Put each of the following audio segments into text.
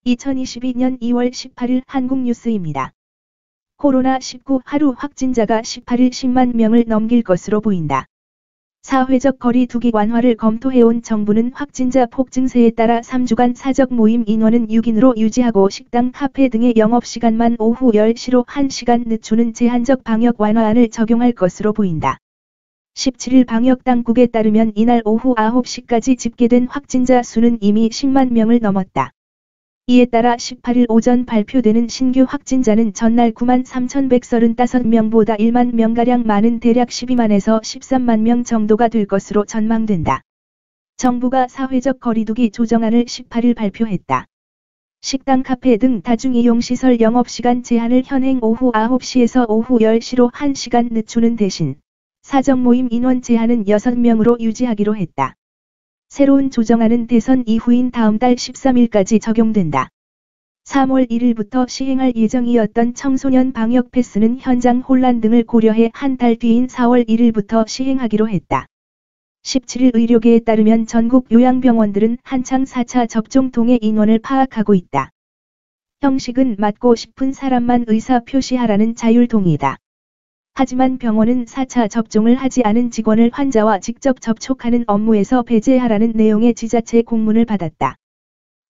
2022년 2월 18일 한국뉴스입니다. 코로나19 하루 확진자가 18일 10만 명을 넘길 것으로 보인다. 사회적 거리 두기 완화를 검토해온 정부는 확진자 폭증세에 따라 3주간 사적 모임 인원은 6인으로 유지하고 식당, 카페 등의 영업시간만 오후 10시로 1시간 늦추는 제한적 방역 완화안을 적용할 것으로 보인다. 17일 방역당국에 따르면 이날 오후 9시까지 집계된 확진자 수는 이미 10만 명을 넘었다. 이에 따라 18일 오전 발표되는 신규 확진자는 전날 93,135명보다 1만 명가량 많은 대략 12만에서 13만 명 정도가 될 것으로 전망된다. 정부가 사회적 거리두기 조정안을 18일 발표했다. 식당, 카페 등 다중이용시설 영업시간 제한을 현행 오후 9시에서 오후 10시로 1시간 늦추는 대신 사적 모임 인원 제한은 6명으로 유지하기로 했다. 새로운 조정안은 대선 이후인 다음 달 13일까지 적용된다. 3월 1일부터 시행할 예정이었던 청소년 방역 패스는 현장 혼란 등을 고려해 한 달 뒤인 4월 1일부터 시행하기로 했다. 17일 의료계에 따르면 전국 요양병원들은 한창 4차 접종 동의 인원을 파악하고 있다. 형식은 맞고 싶은 사람만 의사 표시하라는 자율 동의다. 하지만 병원은 4차 접종을 하지 않은 직원을 환자와 직접 접촉하는 업무에서 배제하라는 내용의 지자체 공문을 받았다.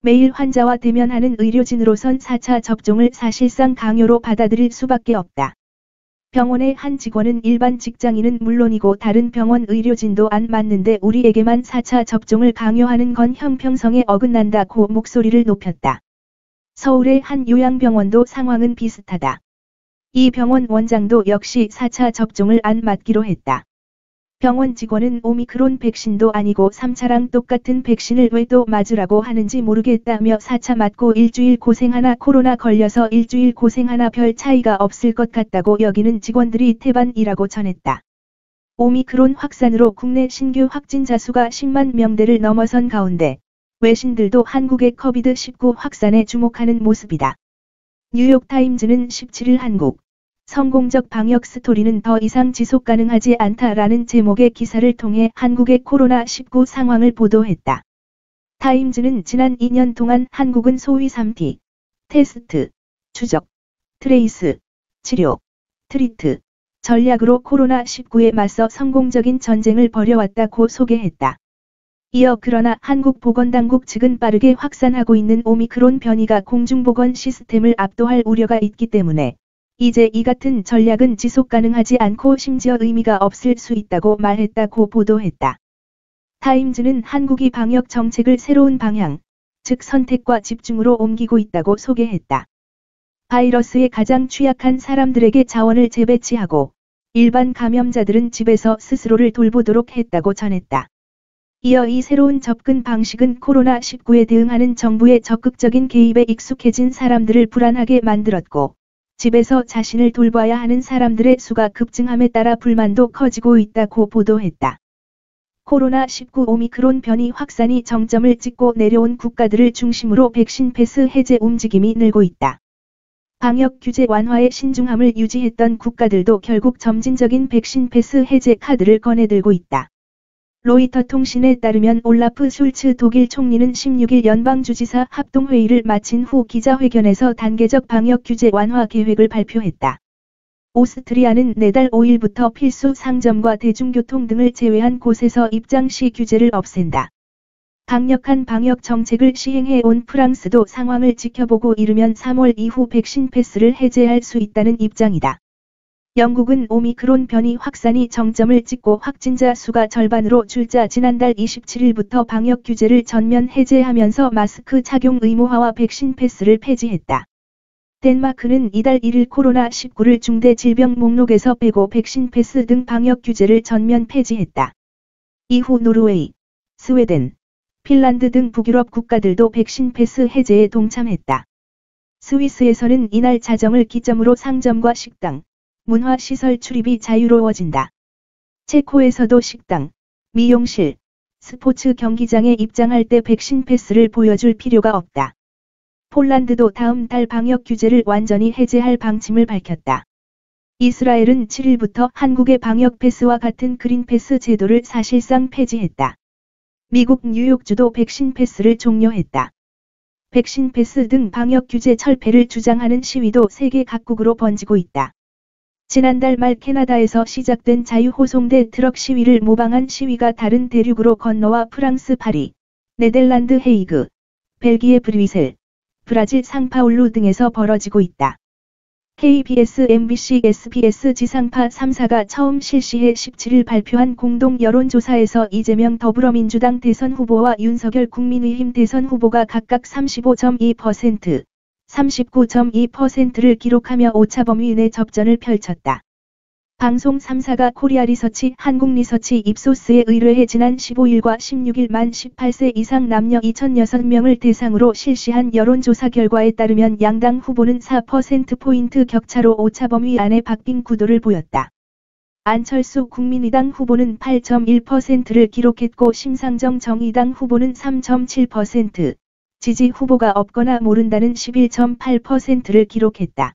매일 환자와 대면하는 의료진으로선 4차 접종을 사실상 강요로 받아들일 수밖에 없다. 병원의 한 직원은 일반 직장인은 물론이고 다른 병원 의료진도 안 맞는데 우리에게만 4차 접종을 강요하는 건 형평성에 어긋난다고 목소리를 높였다. 서울의 한 요양병원도 상황은 비슷하다. 이 병원 원장도 역시 4차 접종을 안 맞기로 했다. 병원 직원은 오미크론 백신도 아니고 3차랑 똑같은 백신을 왜 또 맞으라고 하는지 모르겠다며 4차 맞고 일주일 고생하나 코로나 걸려서 일주일 고생하나 별 차이가 없을 것 같다고 여기는 직원들이 태반이라고 전했다. 오미크론 확산으로 국내 신규 확진자 수가 10만 명대를 넘어선 가운데 외신들도 한국의 코비드-19 확산에 주목하는 모습이다. 뉴욕타임즈는 17일 한국 성공적 방역 스토리는 더 이상 지속 가능하지 않다라는 제목의 기사를 통해 한국의 코로나19 상황을 보도했다. 타임즈는 지난 2년 동안 한국은 소위 3T, 테스트, 추적, 트레이스, 치료, 트리트, 전략으로 코로나19에 맞서 성공적인 전쟁을 벌여왔다고 소개했다. 이어 그러나 한국보건당국 측은 빠르게 확산하고 있는 오미크론 변이가 공중보건 시스템을 압도할 우려가 있기 때문에 이제 이 같은 전략은 지속 가능하지 않고 심지어 의미가 없을 수 있다고 말했다고 보도했다. 타임즈는 한국이 방역 정책을 새로운 방향, 즉 선택과 집중으로 옮기고 있다고 소개했다. 바이러스에 가장 취약한 사람들에게 자원을 재배치하고 일반 감염자들은 집에서 스스로를 돌보도록 했다고 전했다. 이어 이 새로운 접근 방식은 코로나19에 대응하는 정부의 적극적인 개입에 익숙해진 사람들을 불안하게 만들었고, 집에서 자신을 돌봐야 하는 사람들의 수가 급증함에 따라 불만도 커지고 있다고 보도했다. 코로나19 오미크론 변이 확산이 정점을 찍고 내려온 국가들을 중심으로 백신 패스 해제 움직임이 늘고 있다. 방역 규제 완화에 신중함을 유지했던 국가들도 결국 점진적인 백신 패스 해제 카드를 꺼내들고 있다. 로이터 통신에 따르면 올라프 슐츠 독일 총리는 16일 연방주지사 합동회의를 마친 후 기자회견에서 단계적 방역 규제 완화 계획을 발표했다. 오스트리아는 내달 5일부터 필수 상점과 대중교통 등을 제외한 곳에서 입장 시 규제를 없앤다. 강력한 방역 정책을 시행해온 프랑스도 상황을 지켜보고 이르면 3월 이후 백신 패스를 해제할 수 있다는 입장이다. 영국은 오미크론 변이 확산이 정점을 찍고 확진자 수가 절반으로 줄자 지난달 27일부터 방역 규제를 전면 해제하면서 마스크 착용 의무화와 백신 패스를 폐지했다. 덴마크는 이달 1일 코로나19를 중대 질병 목록에서 빼고 백신 패스 등 방역 규제를 전면 폐지했다. 이후 노르웨이, 스웨덴, 핀란드 등 북유럽 국가들도 백신 패스 해제에 동참했다. 스위스에서는 이날 자정을 기점으로 상점과 식당, 문화시설 출입이 자유로워진다. 체코에서도 식당, 미용실, 스포츠 경기장에 입장할 때 백신 패스를 보여줄 필요가 없다. 폴란드도 다음 달 방역 규제를 완전히 해제할 방침을 밝혔다. 이스라엘은 7일부터 한국의 방역 패스와 같은 그린 패스 제도를 사실상 폐지했다. 미국 뉴욕주도 백신 패스를 종료했다. 백신 패스 등 방역 규제 철폐를 주장하는 시위도 세계 각국으로 번지고 있다. 지난달 말 캐나다에서 시작된 자유호송대 트럭 시위를 모방한 시위가 다른 대륙으로 건너와 프랑스 파리, 네덜란드 헤이그, 벨기에 브뤼셀, 브라질 상파울루 등에서 벌어지고 있다. KBS, MBC, SBS 지상파 3사가 처음 실시해 17일 발표한 공동 여론조사에서 이재명 더불어민주당 대선 후보와 윤석열 국민의힘 대선 후보가 각각 35.2%, 39.2%를 기록하며 오차범위 내 접전을 펼쳤다. 방송 3사가 코리아리서치, 한국리서치, 입소스에 의뢰해 지난 15일과 16일 만 18세 이상 남녀 2,006명을 대상으로 실시한 여론조사 결과에 따르면 양당 후보는 4%포인트 격차로 오차범위 안에 박빙 구도를 보였다. 안철수 국민의당 후보는 8.1%를 기록했고 심상정 정의당 후보는 3.7%, 지지 후보가 없거나 모른다는 11.8%를 기록했다.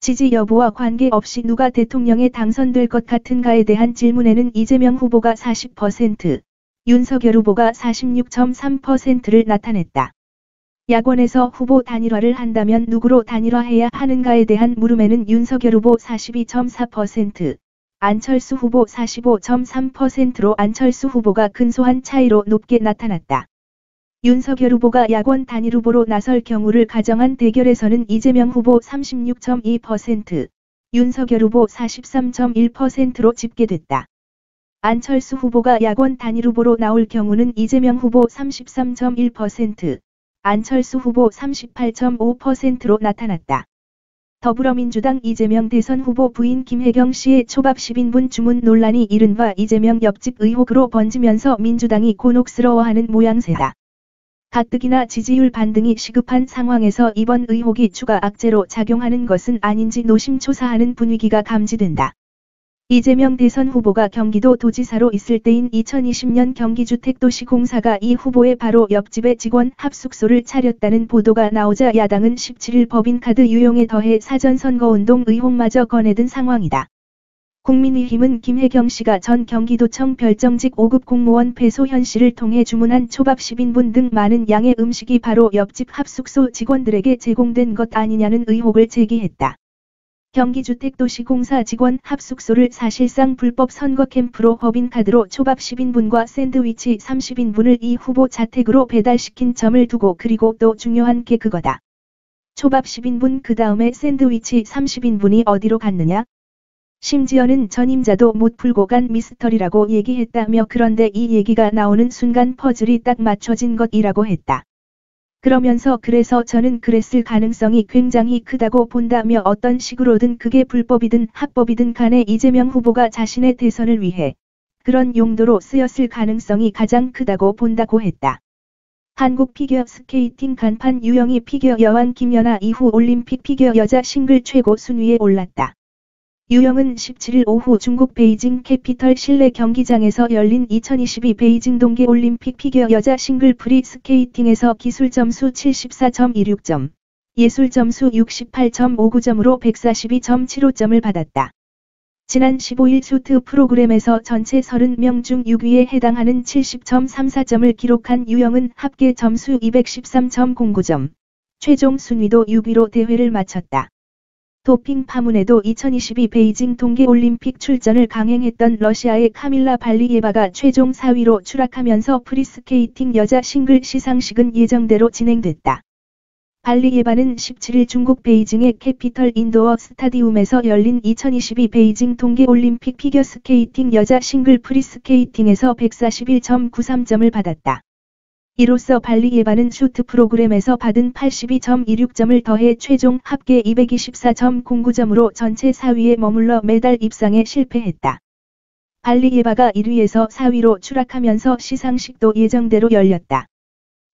지지 여부와 관계없이 누가 대통령에 당선될 것 같은가에 대한 질문에는 이재명 후보가 40%, 윤석열 후보가 46.3%를 나타냈다. 야권에서 후보 단일화를 한다면 누구로 단일화해야 하는가에 대한 물음에는 윤석열 후보 42.4%, 안철수 후보 45.3%로 안철수 후보가 근소한 차이로 높게 나타났다. 윤석열 후보가 야권 단일 후보로 나설 경우를 가정한 대결에서는 이재명 후보 36.2%, 윤석열 후보 43.1%로 집계됐다. 안철수 후보가 야권 단일 후보로 나올 경우는 이재명 후보 33.1%, 안철수 후보 38.5%로 나타났다. 더불어민주당 이재명 대선 후보 부인 김혜경 씨의 초밥 10인분 주문 논란이 이른바 이재명 옆집 의혹으로 번지면서 민주당이 곤혹스러워하는 모양새다. 가뜩이나 지지율 반등이 시급한 상황에서 이번 의혹이 추가 악재로 작용하는 것은 아닌지 노심초사하는 분위기가 감지된다. 이재명 대선 후보가 경기도 도지사로 있을 때인 2020년 경기주택도시공사가 이 후보의 바로 옆집에 직원 합숙소를 차렸다는 보도가 나오자 야당은 17일 법인카드 유용에 더해 사전선거운동 의혹마저 꺼내든 상황이다. 국민의힘은 김혜경 씨가 전 경기도청 별정직 5급 공무원 배소현 씨를 통해 주문한 초밥 10인분 등 많은 양의 음식이 바로 옆집 합숙소 직원들에게 제공된 것 아니냐는 의혹을 제기했다. 경기주택도시공사 직원 합숙소를 사실상 불법 선거 캠프로 법인카드로 초밥 10인분과 샌드위치 30인분을 이 후보 자택으로 배달시킨 점을 두고 그리고 또 중요한 게 그거다. 초밥 10인분 그 다음에 샌드위치 30인분이 어디로 갔느냐? 심지어는 전임자도 못 풀고 간 미스터리라고 얘기했다며 그런데 이 얘기가 나오는 순간 퍼즐이 딱 맞춰진 것이라고 했다. 그러면서 그래서 저는 그랬을 가능성이 굉장히 크다고 본다며 어떤 식으로든 그게 불법이든 합법이든 간에 이재명 후보가 자신의 대선을 위해 그런 용도로 쓰였을 가능성이 가장 크다고 본다고 했다. 한국 피겨 스케이팅 간판 유영희 피겨 여왕 김연아 이후 올림픽 피겨 여자 싱글 최고 순위에 올랐다. 유영은 17일 오후 중국 베이징 캐피털 실내 경기장에서 열린 2022 베이징 동계올림픽 피겨 여자 싱글 프리 스케이팅에서 기술 점수 74.16점, 예술 점수 68.59점으로 142.75점을 받았다. 지난 15일 슈트 프로그램에서 전체 30명 중 6위에 해당하는 70.34점을 기록한 유영은 합계 점수 213.09점, 최종 순위도 6위로 대회를 마쳤다. 도핑 파문에도 2022 베이징 동계올림픽 출전을 강행했던 러시아의 카밀라 발리예바가 최종 4위로 추락하면서 프리스케이팅 여자 싱글 시상식은 예정대로 진행됐다. 발리예바는 17일 중국 베이징의 캐피털 인도어 스타디움에서 열린 2022 베이징 동계올림픽 피겨스케이팅 여자 싱글 프리스케이팅에서 141.93점을 받았다. 이로써 발리예바는 슈트 프로그램에서 받은 82.26점을 더해 최종 합계 224.09점으로 전체 4위에 머물러 메달 입상에 실패했다. 발리예바가 1위에서 4위로 추락하면서 시상식도 예정대로 열렸다.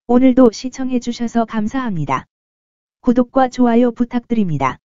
오늘도 시청해주셔서 감사합니다. 구독과 좋아요 부탁드립니다.